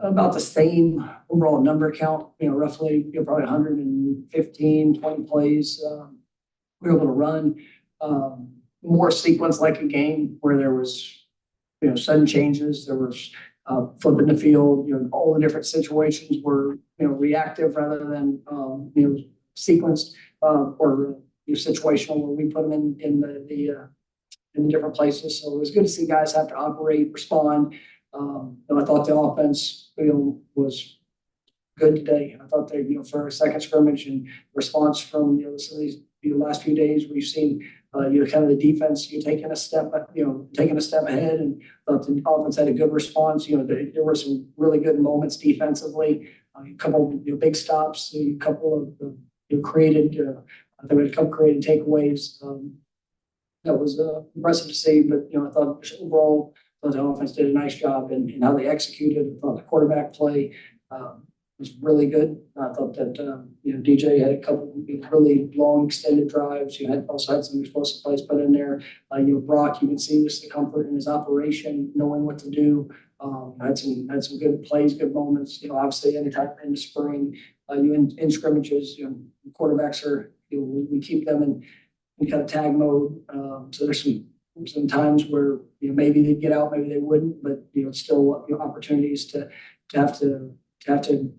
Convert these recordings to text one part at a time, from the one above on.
about the same overall number count, roughly, probably 115, 20 plays. We were able to run more sequence like a game where there was, sudden changes. There was flipping the field, all the different situations were, reactive rather than, sequenced or situational where we put them in the different places. So it was good to see guys have to operate, respond. I thought the offense, was good today. I thought they, for a second scrimmage and response from, some of these last few days we've seen, kind of the defense, taking a step ahead, and thought the offense had a good response. There were some really good moments defensively, a couple of big stops, a couple of created, I think we had a couple created takeaways. That was impressive to see, but I thought overall the offense did a nice job in how they executed. I thought the quarterback play was really good. I thought that DJ had a couple of really long extended drives. Also had some explosive plays put in there. Brock, you can see just the comfort in his operation, knowing what to do. Had some good plays, good moments. Obviously anytime in the spring, in scrimmages, quarterbacks are we keep them in kind of tag mode. So there's some times where maybe they'd get out, maybe they wouldn't, but still opportunities to have to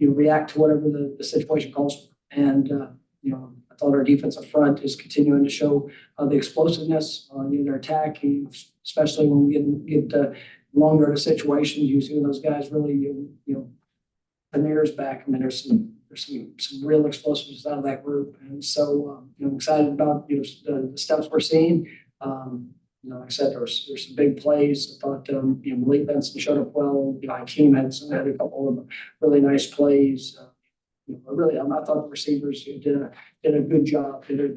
react to whatever the situation calls for. And I thought our defensive front is continuing to show the explosiveness on their attack, especially when we get longer situations. You see those guys really Panera's back. I mean, there's some real explosiveness out of that group, and so I'm excited about the steps we're seeing. Like I said, there's some big plays. I thought Malik Benson showed up well. Hakeem had a couple of really nice plays. I thought the receivers did a good job. There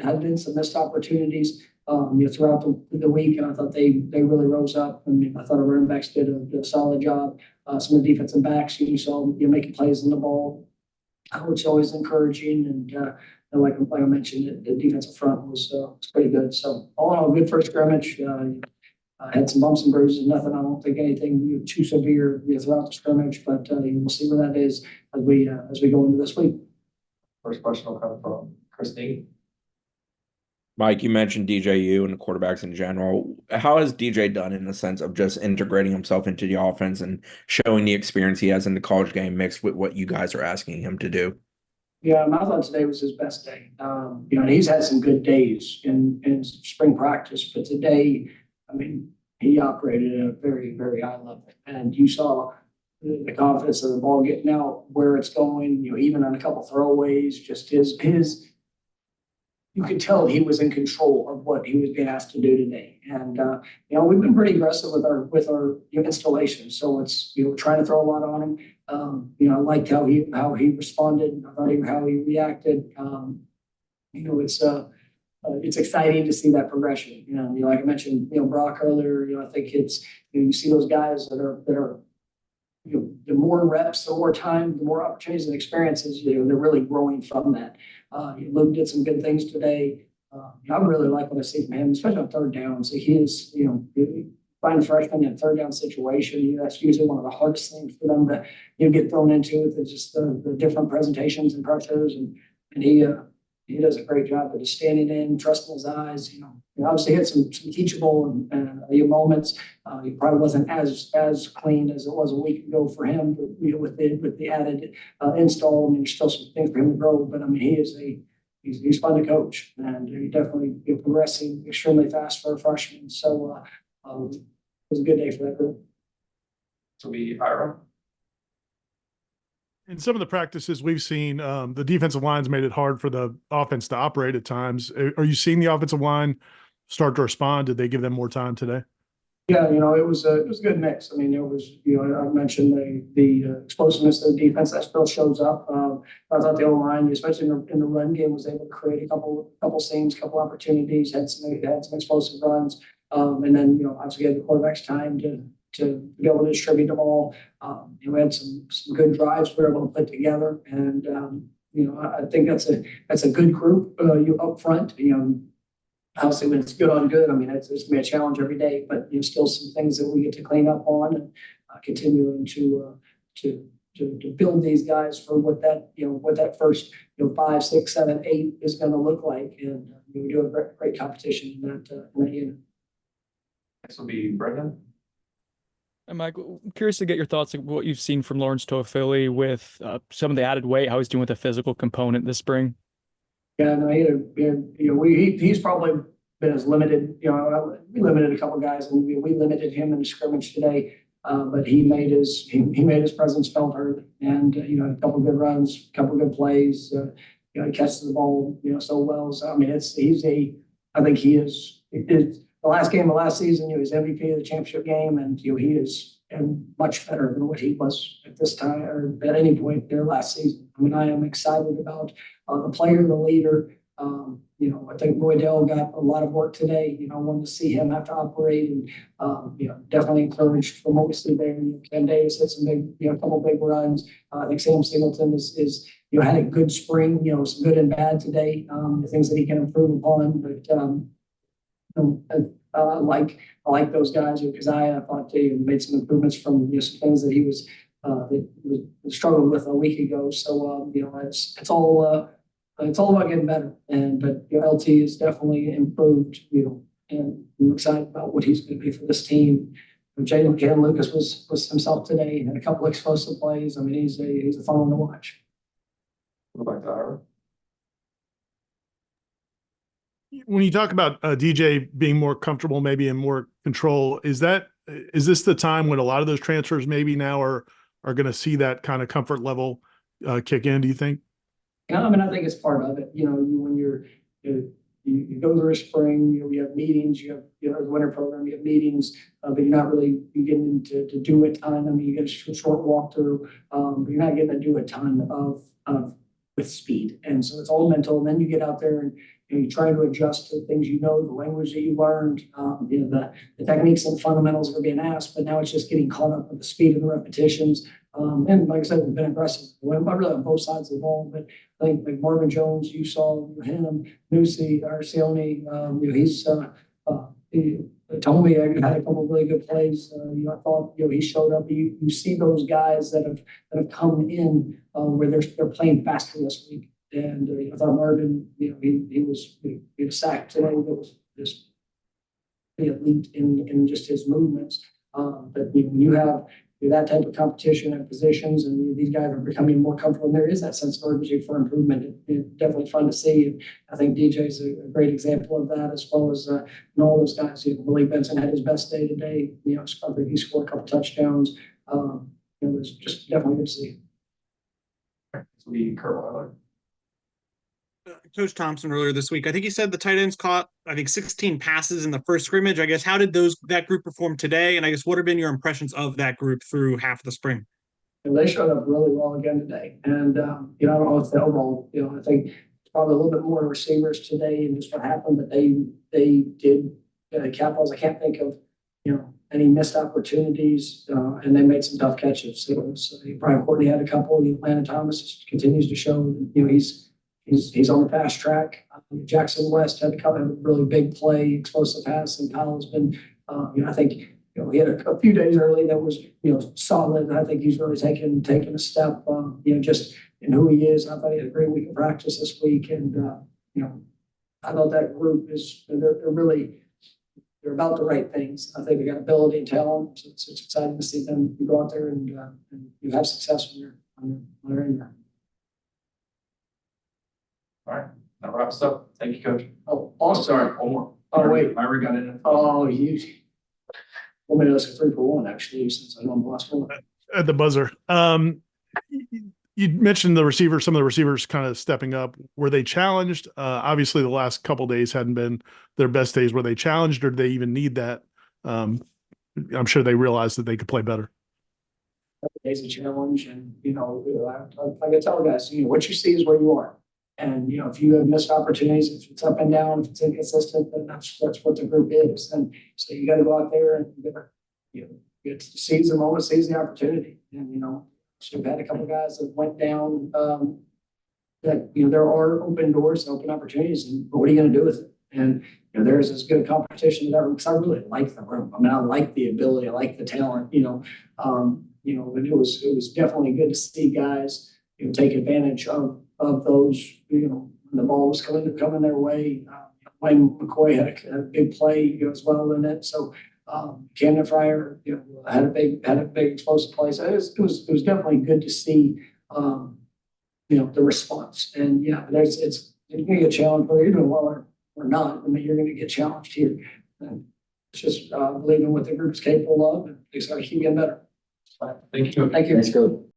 had been some missed opportunities throughout the week, and I thought they really rose up. I mean, I thought our running backs did a solid job. Some of the defensive backs you saw making plays on the ball, which is always encouraging. And like I mentioned, the defensive front was pretty good. So all in all, good first scrimmage. I had some bumps and bruises, nothing. I don't think anything too severe throughout the scrimmage, but we'll see where that is as we go into this week. First question will come from Christine. Mike, you mentioned DJU and the quarterbacks in general. How has DJ done in the sense of just integrating himself into the offense and showing the experience he has in the college game mixed with what you guys are asking him to do? Yeah, I thought today was his best day. And he's had some good days in spring practice, but today, I mean, he operated at a very, very high level. And you saw the confidence of the ball getting out, where it's going, even on a couple throwaways, just his you could tell he was in control of what he was being asked to do today. And we've been pretty aggressive with our installation. So it's trying to throw a lot on him. I liked how he responded. I thought how he reacted. It's exciting to see that progression. Like I mentioned, Brock earlier. I think it's you see those guys that are the more reps, the more time, the more opportunities and experiences. They're really growing from that. Luke did some good things today. I really like what I see from him, especially on third down. So he is, find a freshman in a third down situation. That's usually one of the hardest things for them to get thrown into, with just the different presentations and pressures. And he does a great job of just standing in, trusting his eyes. He obviously had some teachable moments. He probably wasn't as clean as it was a week ago for him, but with the added install, I mean, there's still some things for him to grow. But I mean, he's fun to coach, and he definitely progressing extremely fast for a freshman. So it was a good day for that group. So Ira. In some of the practices we've seen, the defensive line's made it hard for the offense to operate at times. Are you seeing the offensive line start to respond? Did they give them more time today? Yeah, it was a good mix. I mean, it was, I mentioned the explosiveness of the defense that still shows up. I thought the O-line, especially in the run game, was able to create a couple seams, couple opportunities, had some explosive runs, and then obviously had the quarterback's time to be able to distribute the ball. We had some good drives we were able to put together, and I think that's a good group up front. Obviously, when it's good on good, I mean, it's going to be a challenge every day, but still some things that we get to clean up on and continuing to to build these guys for what that first 5, 6, 7, 8 is going to look like, and we do a great competition in that unit. Next will be Brendan. And Mike, I'm curious to get your thoughts on what you've seen from Lawrence Toafili with some of the added weight, how he's doing with the physical component this spring. Yeah, no, he's probably been as limited. We limited a couple of guys, and we limited him in the scrimmage today. But he made his presence felt early, and a couple of good runs, a couple of good plays. He catches the ball so well. So I mean, I think he is. The last game of last season, he was MVP of the championship game, and he is much better than what he was at this time or at any point there last season. I mean, I am excited about the player, the leader. I think Roydell got a lot of work today. I wanted to see him have to operate, and definitely encouraged from what we see there. Ken Davis had some a couple big runs. I think Sam Singleton is had a good spring. Some good and bad today. The things that he can improve upon, but I like those guys because I thought they made some improvements from some things that he was struggled with a week ago. So it's all about getting better. But LT is definitely improved. And I'm excited about what he's going to be for this team. Jalen Lucas was himself today. He had a couple of explosive plays. I mean, he's a fun one to watch. Go back to Ira. When you talk about DJ being more comfortable, maybe in more control, is this the time when a lot of those transfers maybe now are going to see that kind of comfort level kick in? Do you think? Yeah, I mean, I think it's part of it. When you go through a spring, you have meetings, you have the winter program, you have meetings, but you're not really getting to do a ton. I mean, you get a short walkthrough, but you're not getting to do a ton of with speed, and so it's all mental. And then you get out there and you try to adjust to things the language that you learned, the techniques and fundamentals are being asked, but now it's just getting caught up with the speed of the repetitions. And like I said, we've been aggressive. We're not really on both sides of the ball, but I think like Marvin Jones, you saw him, Nusi, Arcioni, told me I had a couple of really good plays. I thought he showed up. You see those guys that have come in where they're playing faster this week. And I thought Marvin, he was sacked today. That was just elite in just his movements. But when you have that type of competition and positions, and these guys are becoming more comfortable, and there is that sense of urgency for improvement. It's definitely fun to see. And I think DJ's a great example of that, as well as all those guys. Malik Benson had his best day today. He scored a couple touchdowns. It was just definitely good to see. This will be Kurt Weiler. Coach Thompson earlier this week, I think he said the tight ends caught, 16 passes in the first scrimmage. I guess, how did that group perform today? And I guess, what have been your impressions of that group through half of the spring? And they showed up really well again today. And, I don't know if the overall, I think it's probably a little bit more receivers today and just what happened, but they did capitalize. I can't think of, any missed opportunities, and they made some tough catches. So Brian Courtney had a couple. Landon Thomas continues to show, he's on the fast track. Jackson West had a really big play, explosive pass, and Kyle has been, I think, he had a few days early that was, solid. And I think he's really taken a step, just in who he is. I thought he had a great week of practice this week, and I thought that group they're about the right things. I think they got ability and talent. So it's exciting to see them go out there and you have success when they're in there. All right, that wraps up. Thank you, Coach. Oh, Oh, awesome. sorry, one more. Oh, wait. Myra got in. Oh, well, maybe that's a 3-for-1 actually, since I know I'm the last one. At the buzzer. You mentioned some of the receivers kind of stepping up. Were they challenged? Obviously, the last couple of days hadn't been their best days. Were they challenged, or did they even need that? I'm sure they realized that they could play better. It's a challenge, and like I tell guys, what you see is where you are. And if you have missed opportunities, if it's up and down, if it's inconsistent, then that's what the group is. And so you got to go out there and get to seize the moment, seize the opportunity. And so we've had a couple of guys that went down. That there are open doors, open opportunities, but what are you going to do with it? And there's as good a competition as ever, because I really like the room. I mean, I like the ability, I like the talent. you know, and it was definitely good to see guys, you know, take advantage of those, you know, when the ball was coming their way. Wayne McCoy had a big play, you know, as well in it. So Camden Fryer, you know, had a big explosive play. So it was definitely good to see, you know, the response. And yeah, it's going to get a challenge whether you're doing well or not. I mean, you're going to get challenged here. And it's just believing what the group's capable of, and they just got to keep getting better. Thank you, Coach. Thank you. Let's go.